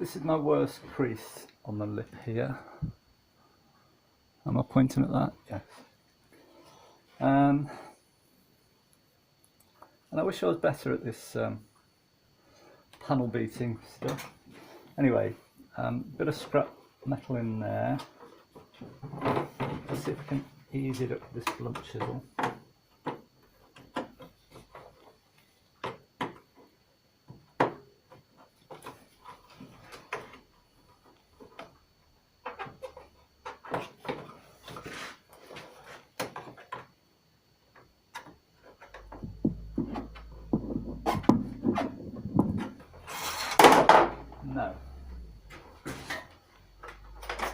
This is my worst crease on the lip here. Am I pointing at that? Yes. And I wish I was better at this panel beating stuff. Anyway, bit of scrap metal in there. Let's see if I can ease it up with this blunt chisel. No.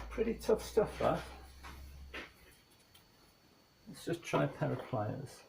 Pretty tough stuff, that. Let's just try a pair of pliers.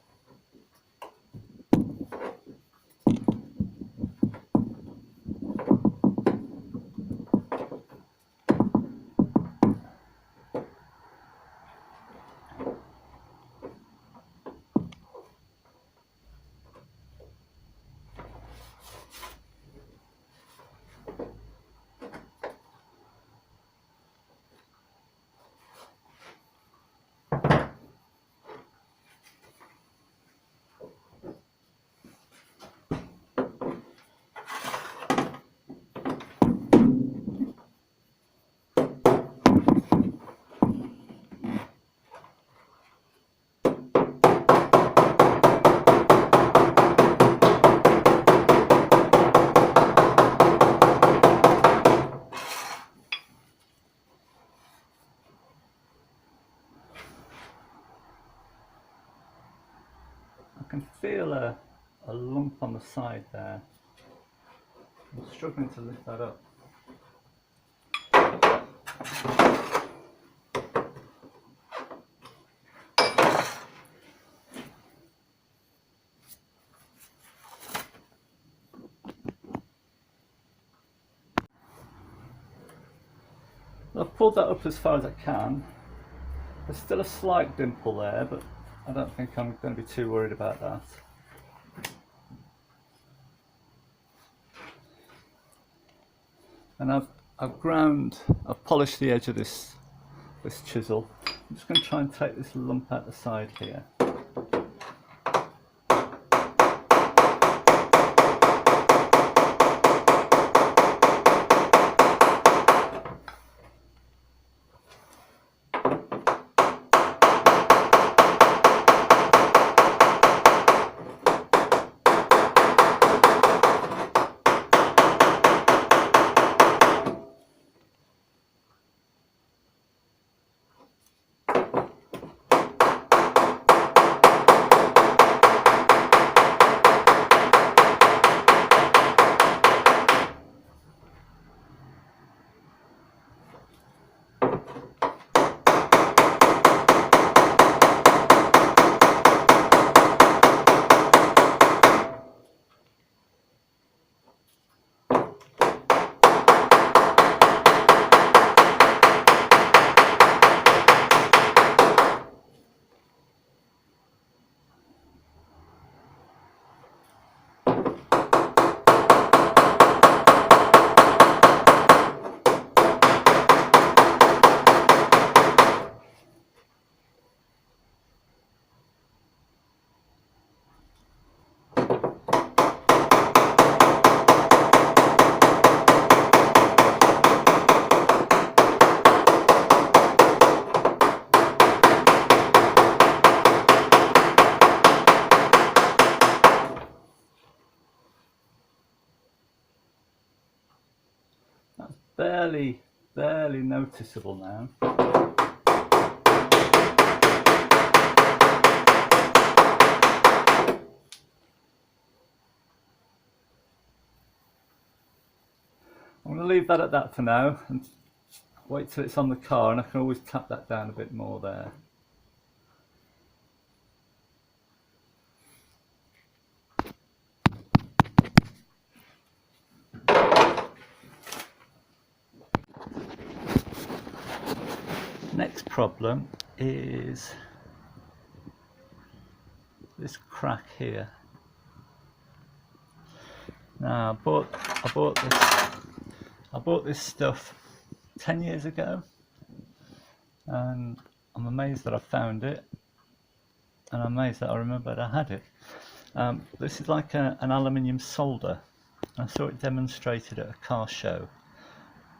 I can feel a lump on the side there. I'm struggling to lift that up. I've pulled that up as far as I can. There's still a slight dimple there, but I don't think I'm going to be too worried about that. And I've polished the edge of this chisel. I'm just going to try and take this lump out the side here. Barely noticeable now. I'm going to leave that at that for now and wait till it's on the car, and I can always tap that down a bit more there. Next problem is this crack here. Now I bought this I bought this stuff 10 years ago and I'm amazed that I found it, and I'm amazed that I remembered I had it. This is like an aluminium solder. I saw it demonstrated at a car show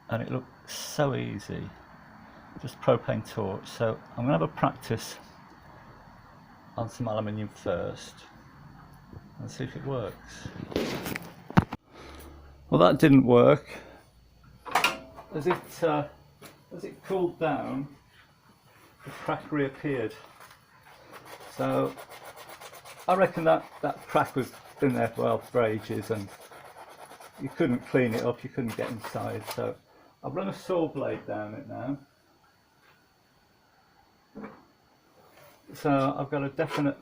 and it looked so easy, just propane torch. So I'm going to have a practice on some aluminium first and see if it works. Well, that didn't work. As it cooled down, the crack reappeared. So I reckon that crack was in there for ages and you couldn't clean it up, you couldn't get inside. So I've run a saw blade down it now. So I've got a definite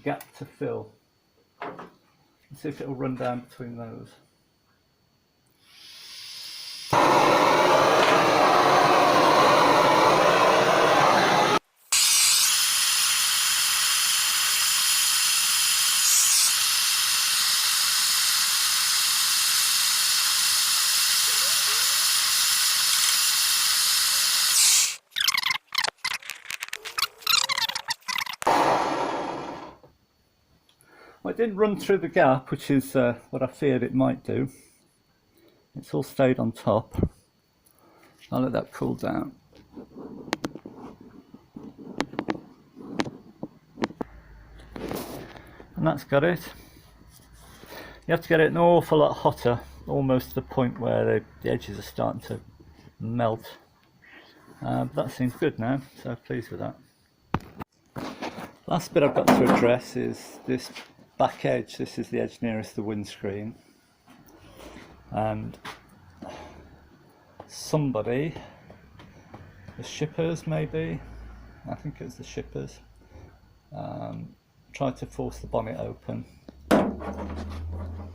gap to fill. Let's see if it'll run down between those. Well, it didn't run through the gap, which is what I feared it might do. It's all stayed on top. I'll let that cool down. And that's got it. You have to get it an awful lot hotter, almost to the point where the edges are starting to melt. But that seems good now, so pleased with that. Last bit I've got to address is this back edge. This is the edge nearest the windscreen, and somebody, the shippers maybe, I think it was the shippers, tried to force the bonnet open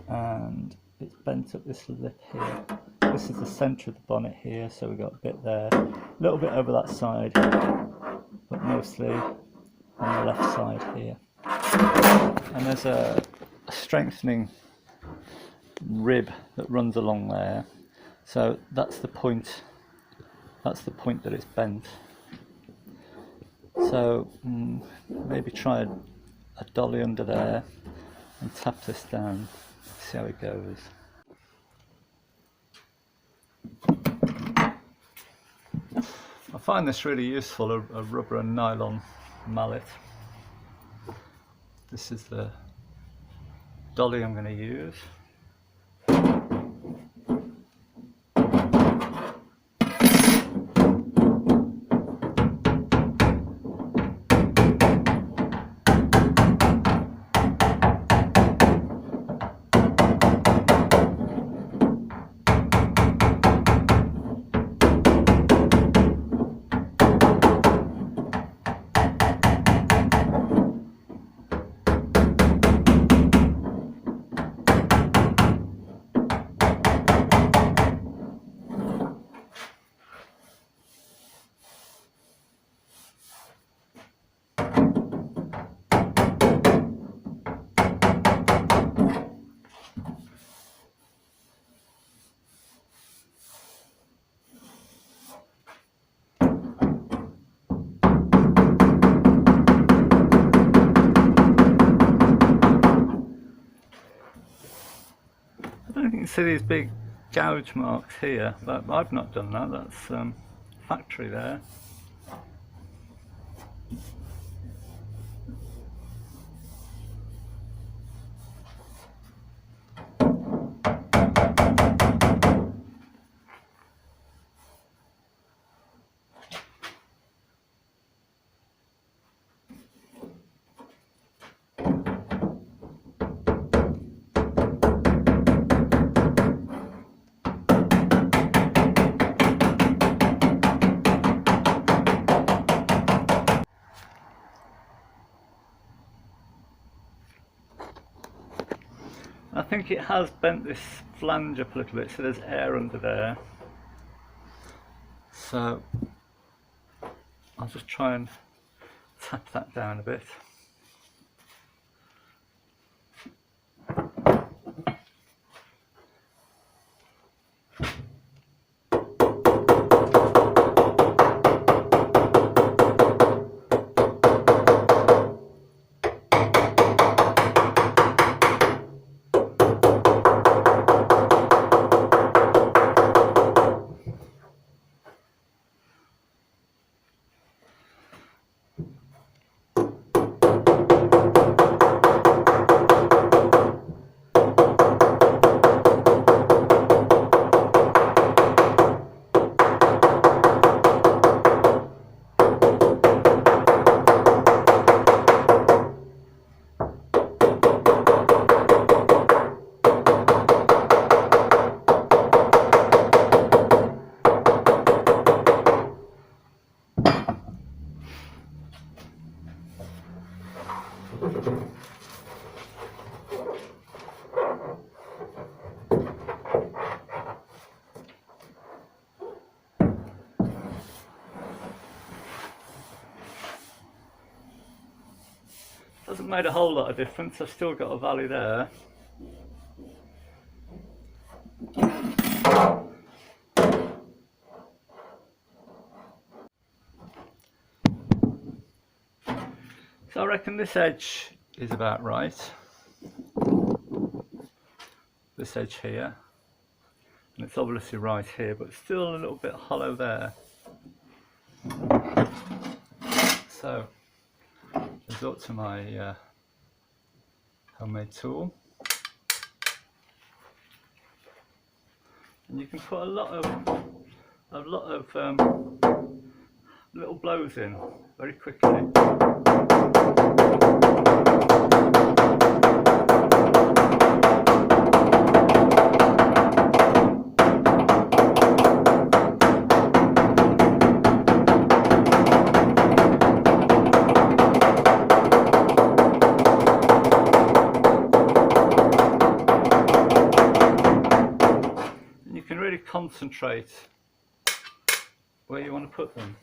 and it's bent up this lip here. This is the centre of the bonnet here, so we've got a bit there, a little bit over that side, but mostly on the left side here. And there's a strengthening rib that runs along there, so that's the point that it's bent. So maybe try a dolly under there and tap this down, see how it goes. I find this really useful, a rubber and nylon mallet. This is the dolly I'm going to use. You can see these big gouge marks here, but I've not done that. That's factory there. I think it has bent this flange up a little bit, so there's air under there. So I'll just try and tap that down a bit. Hasn't made a whole lot of difference, I've still got a valley there. So I reckon this edge is about right. This edge here. And it's obviously right here, but still a little bit hollow there. So, resort to my homemade tool. And you can put a lot of little blows in very quickly. Concentrate where you want to put them.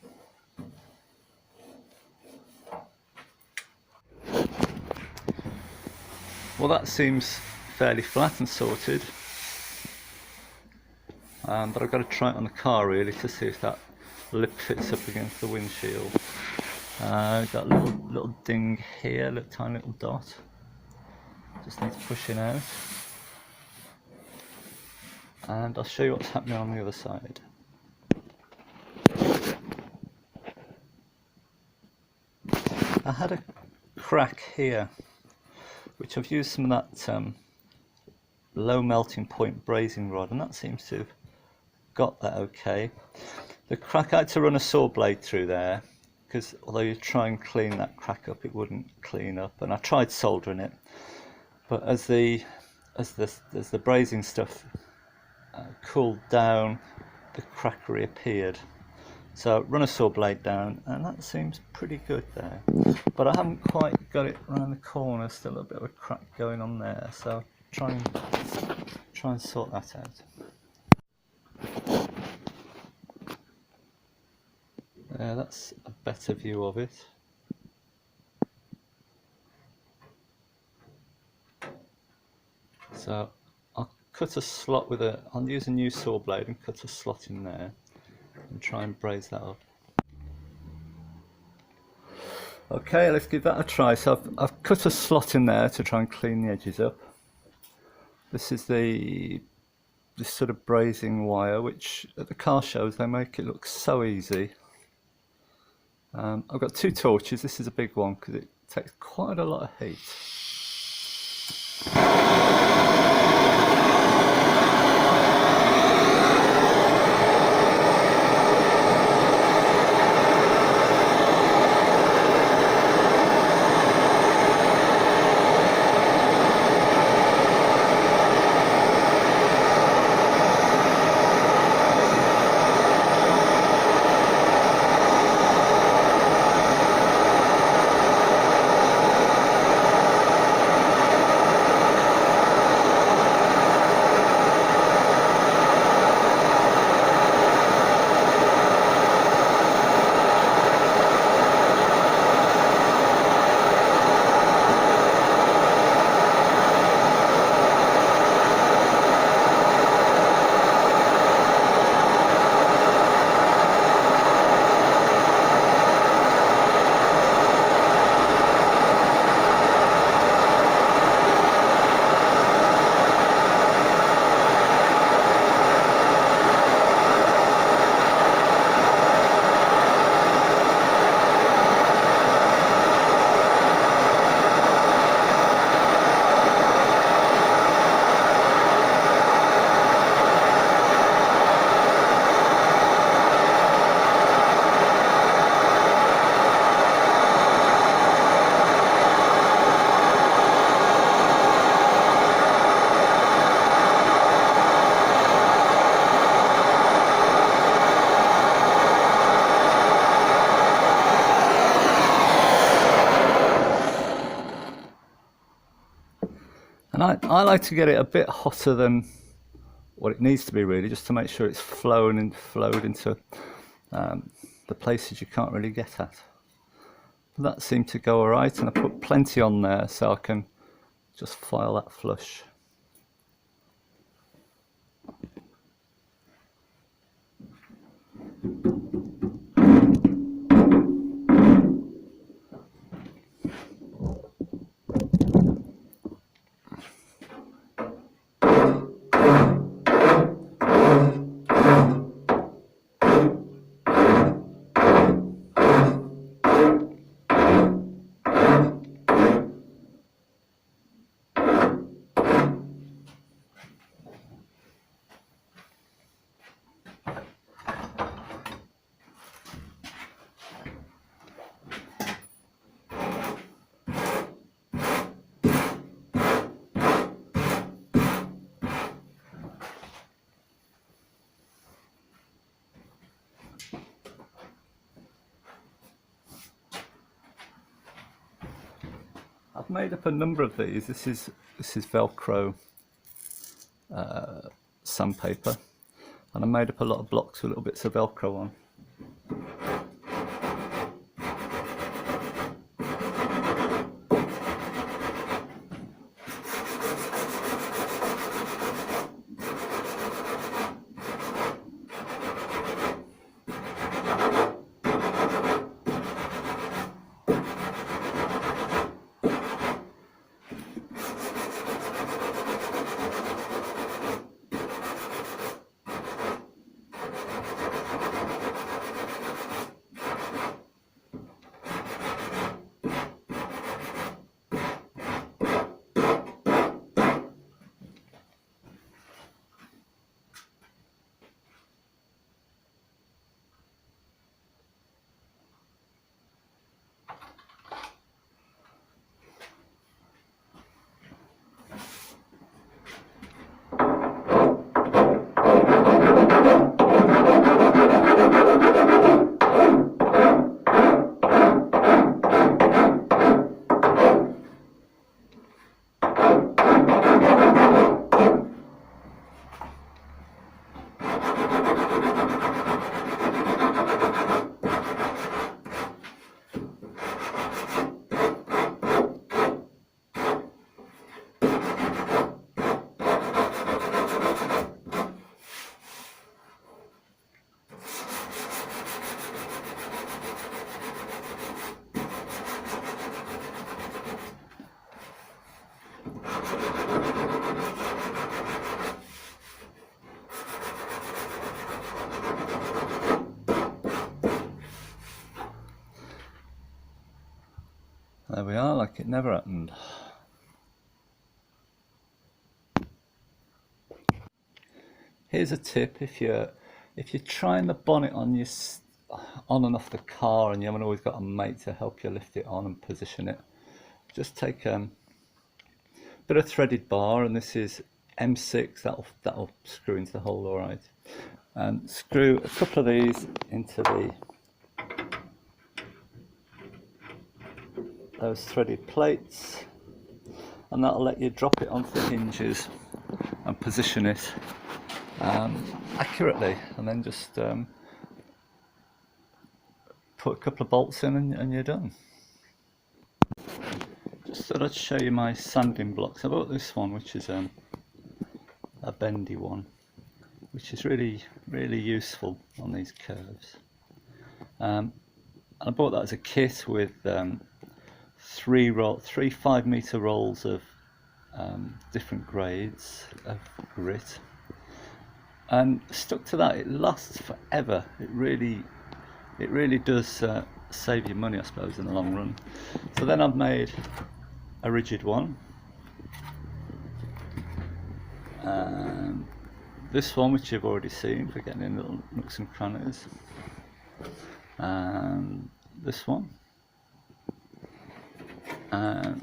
Well, that seems fairly flat and sorted, but I've got to try it on the car really to see if that lip fits up against the windshield. Got a little ding here, a tiny little dot. Just needs pushing out. And I'll show you what's happening on the other side. I had a crack here, which I've used some of that low melting point brazing rod, and that seems to have got that okay. The crack, I had to run a saw blade through there, because although you try and clean that crack up, it wouldn't clean up, and I tried soldering it, but as the brazing stuff cooled down, the crack reappeared. So run a saw blade down, and that seems pretty good there. But I haven't quite got it around the corner, still a bit of a crack going on there. So try and sort that out. There, that's a better view of it. So I'll cut a slot with I'll use a new saw blade and cut a slot in there and try and braze that up. Okay, let's give that a try. So I've cut a slot in there to try and clean the edges up. This is this sort of brazing wire, which at the car shows they make it look so easy. I've got two torches. This is a big one because it takes quite a lot of heat. I like to get it a bit hotter than what it needs to be, really, just to make sure it's flowed into the places you can't really get at. But that seemed to go alright, and I put plenty on there so I can just file that flush. I've made up a number of these. This is Velcro sandpaper, and I made up a lot of blocks with little bits of Velcro on. There we are, like it never happened. Here's a tip: if you're trying the bonnet on and off the car, and you haven't always got a mate to help you lift it on and position it, just take a bit of threaded bar, and this is M6. That'll screw into the hole all right, and screw a couple of these into those threaded plates, and that'll let you drop it onto the hinges and position it accurately, and then just put a couple of bolts in and you're done. Just thought I'd show you my sanding blocks. I bought this one, which is a bendy one, which is really useful on these curves. And I bought that as a kit with three 5-meter rolls of different grades of grit, and stuck to that. It lasts forever. It really does save you money, I suppose, in the long run. So then I've made a rigid one, and this one, which you've already seen for getting in little nooks and crannies, and this one.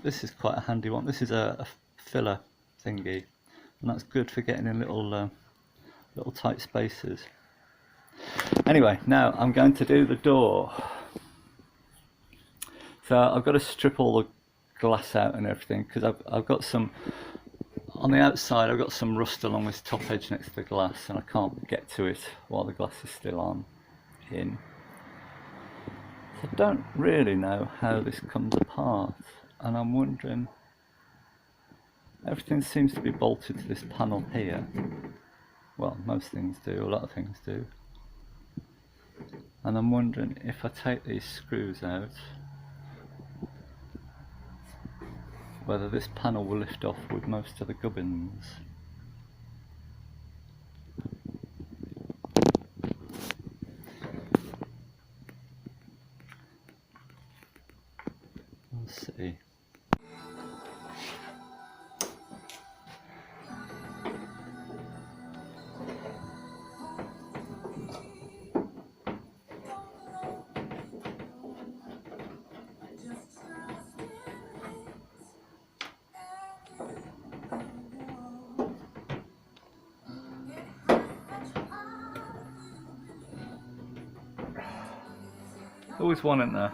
This is quite a handy one. This is a filler thingy, and that's good for getting in little tight spaces. Anyway, now I'm going to do the door. So I've got to strip all the glass out and everything, because I've got some on the outside I've got some rust along this top edge next to the glass, and I can't get to it while the glass is still in. So I don't really know how this comes apart, and I'm wondering, everything seems to be bolted to this panel here. Well, most things do, a lot of things do. And I'm wondering if I take these screws out, whether this panel will lift off with most of the gubbins. Let's see. Always one in there.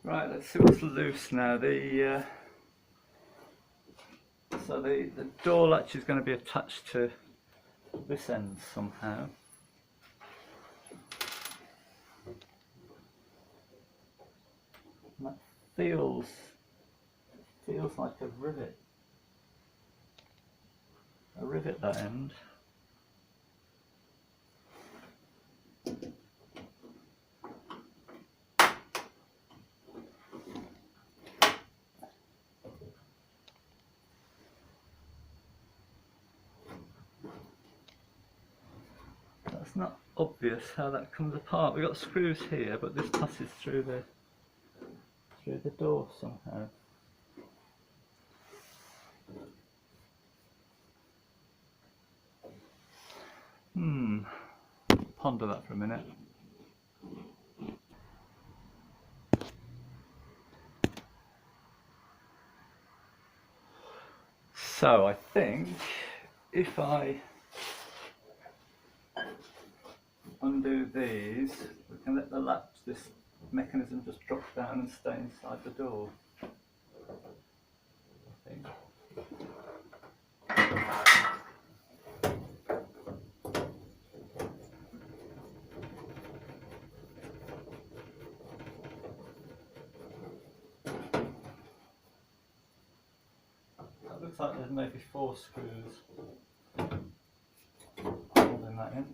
Right, let's see what's loose now. So the door latch is going to be attached to this end somehow. And that feels like a rivet. A rivet, that end. That's not obvious how that comes apart. We've got screws here, but this passes through the door somehow. Ponder that for a minute. So I think if I undo these, we can let the latch, this mechanism, just drop down and stay inside the door. I think. That looks like there's maybe 4 screws holding that in.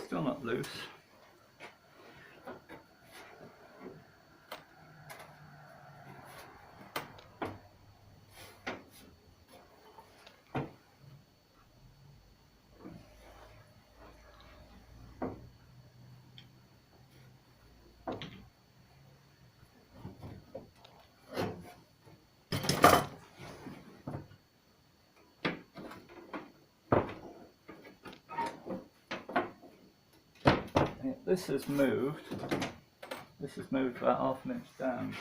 Still not loose. This has moved. This has moved about half an inch down.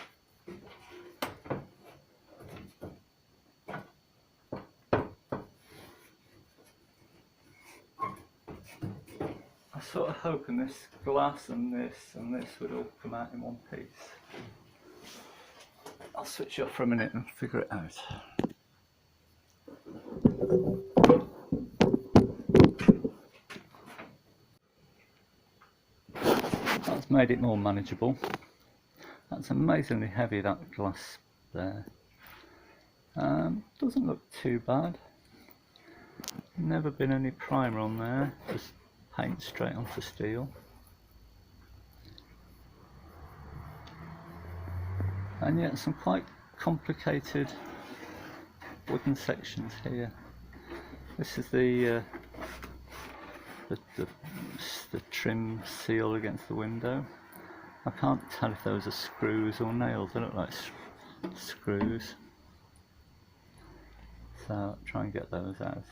I sort of hoping this glass and this would all come out in one piece. I'll switch it off for a minute and figure it out. That's made it more manageable. That's amazingly heavy, that glass there. Doesn't look too bad. Never been any primer on there, just paint straight onto steel. And yet some quite complicated wooden sections here. This is the trim seal against the window. I can't tell if those are screws or nails. They look like screws. So I'll try and get those out.